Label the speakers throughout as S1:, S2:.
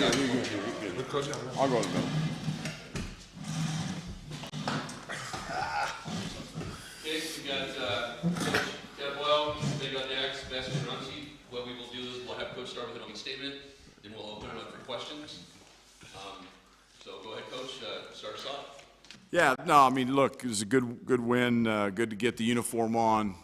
S1: I'll go to the middle.
S2: Okay, we got Coach Tad Boyle, big on decks, best in run sheet. What we will do is we'll have Coach start with an opening statement, then we'll open it up for questions. So go ahead, Coach, start us off.
S1: Yeah, no, I mean, look, it was a good win. Good to get the uniform on,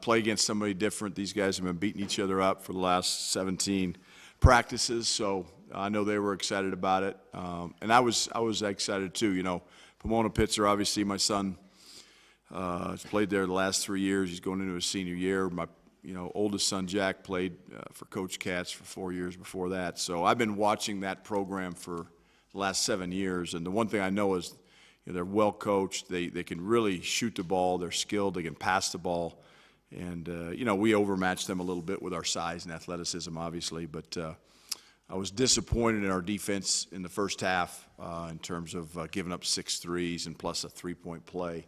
S1: play against somebody different. These guys have been beating each other up for the last 17 practices, so I know they were excited about it, and I was excited too. You know, Pomona Pitzer, obviously, my son has played there the last 3 years. He's going into his senior year. My oldest son Jack played for Coach Katz for 4 years before that. So I've been watching that program for the last 7 years, and the one thing I know is, they're well coached. They can really shoot the ball. They're skilled. They can pass the ball. And, we overmatched them a little bit with our size and athleticism, obviously. But I was disappointed in our defense in the first half in terms of giving up 6 threes and plus a three-point play.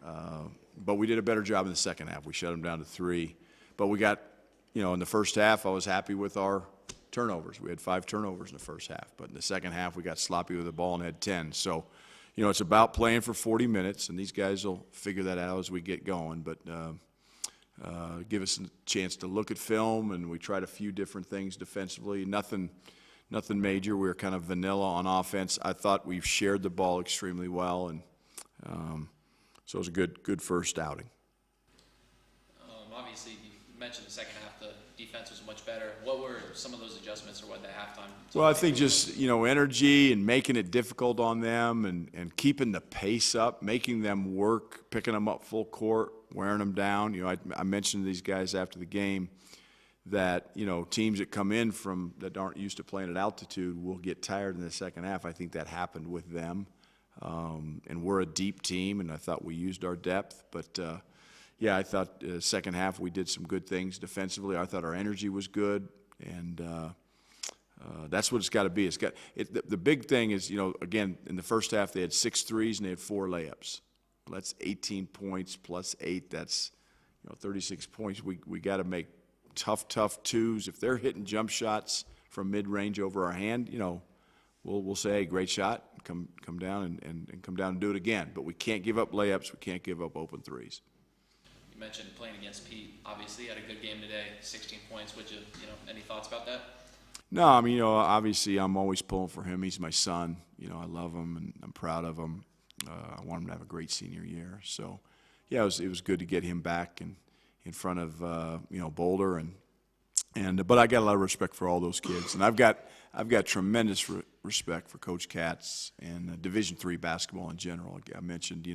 S1: But we did a better job in the second half. We shut them down to 3. But we got, in the first half, I was happy with our turnovers. We had 5 turnovers in the first half. But in the second half, we got sloppy with the ball and had 10. So, it's about playing for 40 minutes, and these guys will figure that out as we get going. But give us a chance to look at film, and we tried a few different things defensively. Nothing major. We were kind of vanilla on offense. I thought we've shared the ball extremely well, and so it was a good first outing.
S3: Obviously, you mentioned the second half, the defense was much better. What were some of those adjustments or what the halftime?
S1: Well, I think just, energy and making it difficult on them and keeping the pace up, making them work, picking them up full court, wearing them down. I mentioned to these guys after the game that, teams that come in that aren't used to playing at altitude will get tired in the second half. I think that happened with them. And we're a deep team, and I thought we used our depth. But, I thought second half we did some good things defensively. I thought our energy was good, and that's what it's got to be. The big thing is, again, in the first half they had 6 threes and they had 4 layups. Well, that's 18 points plus 8. That's 36 points. We got to make tough twos. If they're hitting jump shots from mid-range over our hand, we'll say, hey, great shot, come down and come down and do it again. But we can't give up layups. We can't give up open threes.
S3: You mentioned playing against Pete. Obviously, had a good game today, 16 points. Would you, any thoughts about that?
S1: No, I mean, obviously I'm always pulling for him. He's my son. I love him and I'm proud of him. I want him to have a great senior year. So, yeah, it was good to get him back in front of Boulder but I got a lot of respect for all those kids, and I've got tremendous respect for Coach Katz and Division III basketball in general. I mentioned,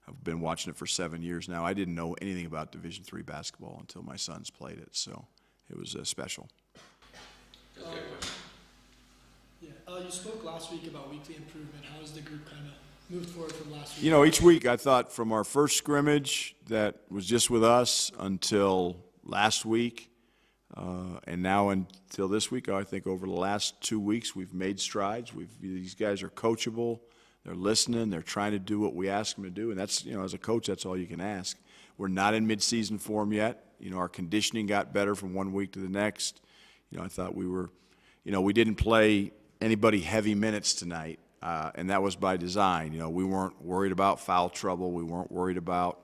S1: I've been watching it for 7 years now. I didn't know anything about Division III basketball until my sons played it, so it was special.
S4: You spoke last week about weekly improvement. How has the group kind of moved forward from last week?
S1: Each week I thought from our first scrimmage that was just with us until last week, and now until this week, I think over the last 2 weeks we've made strides. These guys are coachable. They're listening. They're trying to do what we ask them to do, and that's, as a coach, that's all you can ask. We're not in midseason form yet. Our conditioning got better from one week to the next. I thought we were, we didn't play anybody heavy minutes tonight, and that was by design. We weren't worried about foul trouble. We weren't worried about,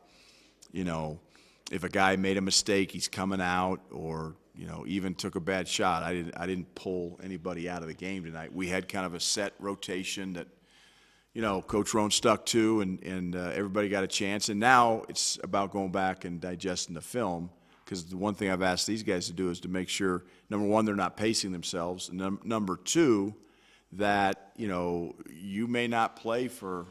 S1: if a guy made a mistake, he's coming out, or even took a bad shot. I didn't pull anybody out of the game tonight. We had kind of a set rotation that, Coach Roan stuck to, and everybody got a chance. And now it's about going back and digesting the film, because the one thing I've asked these guys to do is to make sure, number one, they're not pacing themselves, and number two, that, you may not play for,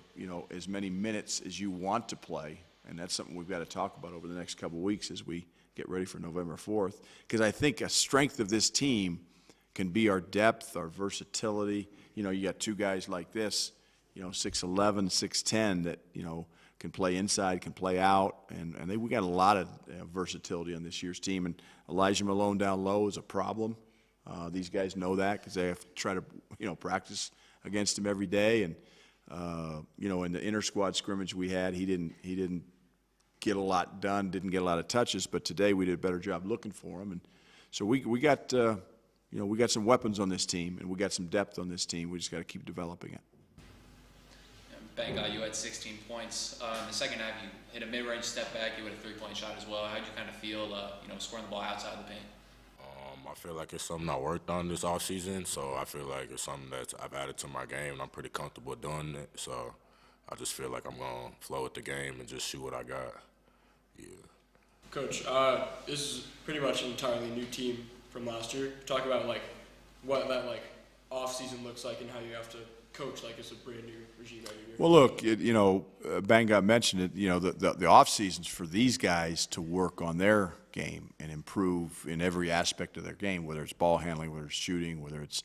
S1: as many minutes as you want to play. And that's something we've got to talk about over the next couple of weeks as we get ready for November 4th. Because I think a strength of this team can be our depth, our versatility. You got 2 guys like this, 6'11", 6'10", that, can play inside, can play out. And we got a lot of versatility on this year's team. And Elijah Malone down low is a problem. These guys know that because they have to try to, practice against him every day. And, in the inter-squad scrimmage we had, he didn't get a lot done, didn't get a lot of touches. But today we did a better job looking for him. And so we got you know, we got some weapons on this team, and we got some depth on this team. We just got to keep developing it.
S3: Banga, you had 16 points. In the second half, you hit a mid-range step back. You had a three-point shot as well. How'd you kind of feel, you know, scoring the ball outside the paint?
S5: I feel like it's something I worked on this offseason, so I feel like it's something that I've added to my game, and I'm pretty comfortable doing it. So I just feel like I'm going to flow with the game and just shoot what I got. Yeah.
S6: Coach, this is pretty much an entirely new team from last year. Talk about like what that like off season looks like and how you have to coach like it's a brand new regime every year.
S1: Well, look, you know, Banga mentioned it. You know, the off seasons for these guys to work on their game and improve in every aspect of their game, whether it's ball handling, whether it's shooting, whether it's,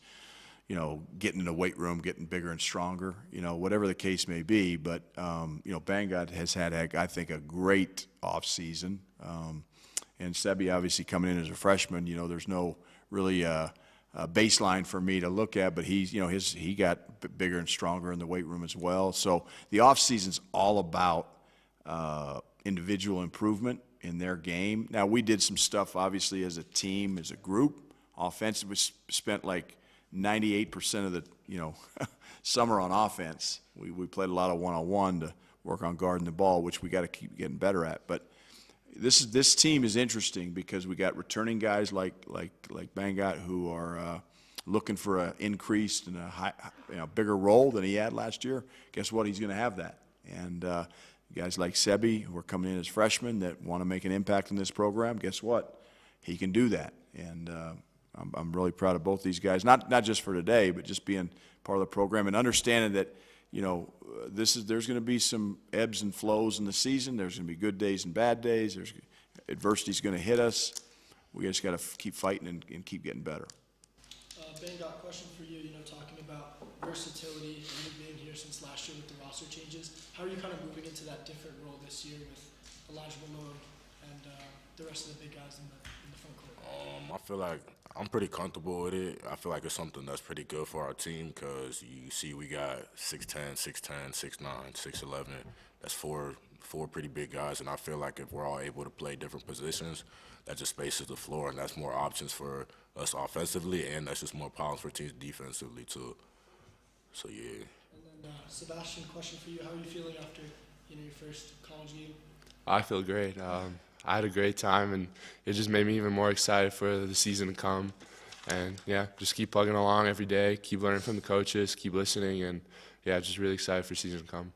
S1: you know, getting in the weight room, getting bigger and stronger, you know, whatever the case may be. But, you know, Banga has had, I think, a great offseason. And Sebi obviously coming in as a freshman, you know, there's no really baseline for me to look at, but he's, you know, he got bigger and stronger in the weight room as well. So the offseason's all about individual improvement in their game. Now, we did some stuff, obviously, as a team, as a group. Offensive, we spent like 98% of the, you know, summer on offense. We played a lot of one-on-one to work on guarding the ball, which we got to keep getting better at. But this team is interesting because we got returning guys like Bangat who are looking for an increased and a bigger role than he had last year. Guess what? He's going to have that. And guys like Sebi who are coming in as freshmen that want to make an impact in this program. Guess what? He can do that. And I'm really proud of both these guys. Not just for today, but just being part of the program and understanding that, you know, there's going to be some ebbs and flows in the season. There's going to be good days and bad days. There's adversity's going to hit us. We just got to keep fighting and keep getting better.
S4: Ben, got a question for you. You know, talking about versatility, and you being here since last year with the roster changes. How are you kind of moving into that different role this year with Elijah Malone and the rest of the big guys in the front court?
S5: I feel like I'm pretty comfortable with it. I feel like it's something that's pretty good for our team because you see we got 6'10", 6'10", 6'9", 6'11". That's four pretty big guys, and I feel like if we're all able to play different positions, that just spaces the floor, and that's more options for us offensively, and that's just more problems for teams defensively too. So yeah.
S4: And then Sebastian, question for you: how are you feeling after your first college game?
S7: I feel great. I had a great time, and it just made me even more excited for the season to come. And yeah, just keep plugging along every day, keep learning from the coaches, keep listening, and yeah, just really excited for the season to come.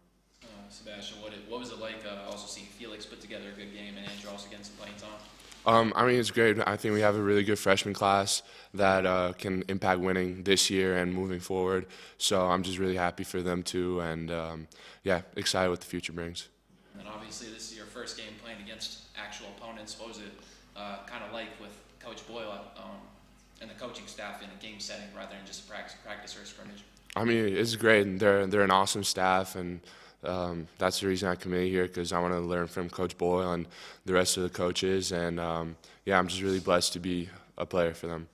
S3: Sebastian, what was it like also seeing Felix put together a good game and Andrew also getting some playing time?
S7: I mean, it's great. I think we have a really good freshman class that can impact winning this year and moving forward. So I'm just really happy for them too, and yeah, excited what the future brings.
S3: And obviously, this is your first game playing against actual opponents. What was it kind of like with Coach Boyle and the coaching staff in a game setting rather than just a practice or a scrimmage? I
S7: mean, it's great. They're an awesome staff, and that's the reason I committed here because I want to learn from Coach Boyle and the rest of the coaches. And yeah, I'm just really blessed to be a player for them.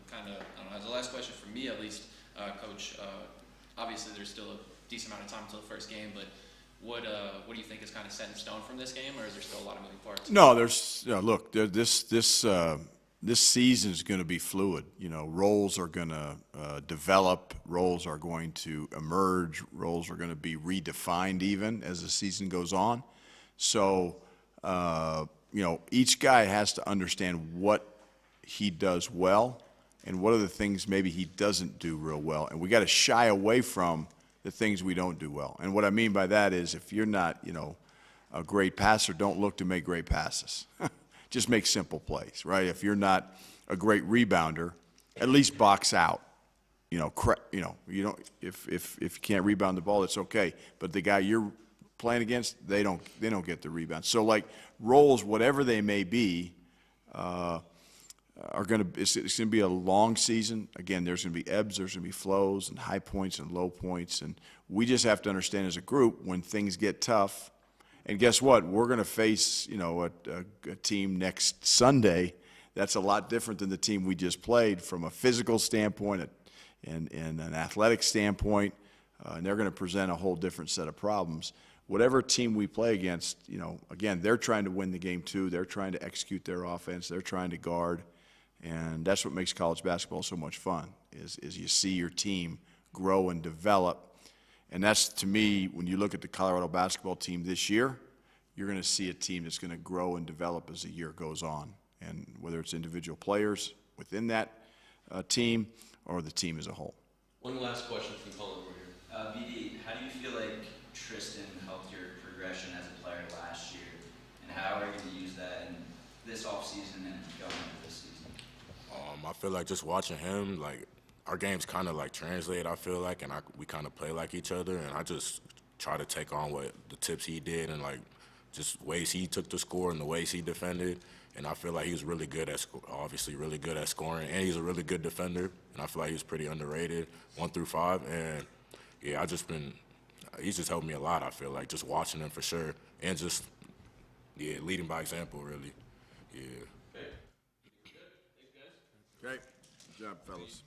S3: Kind of, I don't know, as the last question for me at least, Coach. Obviously, there's still a decent amount of time until the first game, but what do you think is kind of set in stone from this game, or is there still a lot of moving parts?
S1: No, there's look. This season is going to be fluid. You know, roles are going to develop. Roles are going to emerge. Roles are going to be redefined even as the season goes on. So, you know, each guy has to understand what he does well and what are the things maybe he doesn't do real well. And we got to shy away from the things we don't do well. And what I mean by that is if you're not, you know, a great passer, don't look to make great passes. Just make simple plays, right? If you're not a great rebounder, at least box out. You know, you don't. If you can't rebound the ball, it's okay. But the guy you're playing against, they don't get the rebound. So like roles, whatever they may be, are going to. It's going to be a long season. Again, there's going to be ebbs, there's going to be flows, and high points and low points, and we just have to understand as a group when things get tough. And guess what? We're going to face, you know, a team next Sunday that's a lot different than the team we just played from a physical standpoint and an athletic standpoint. And they're going to present a whole different set of problems. Whatever team we play against, you know, again, they're trying to win the game too. They're trying to execute their offense. They're trying to guard. And that's what makes college basketball so much fun, is you see your team grow and develop. And that's, to me, when you look at the Colorado basketball team this year, you're going to see a team that's going to grow and develop as the year goes on. And whether it's individual players within that team or the team as a whole.
S2: One last question from Colin over here.
S8: BD, how do you feel like Tristan helped your progression as a player last year? And how are you going to use that in this offseason and going into this season?
S5: I feel like just watching him, like, our games kind of like translate, I feel like, and we kind of play like each other, and I just try to take on what the tips he did and, like, just ways he took the score and the ways he defended. And I feel like he was really good at, obviously really good at scoring, and he's a really good defender. And I feel like he was pretty underrated, 1 through 5. And yeah, he's just helped me a lot. I feel like just watching him for sure, and just leading by example, really. Yeah.
S2: Okay. Good. Thanks, guys.
S1: Great. Good job, fellas.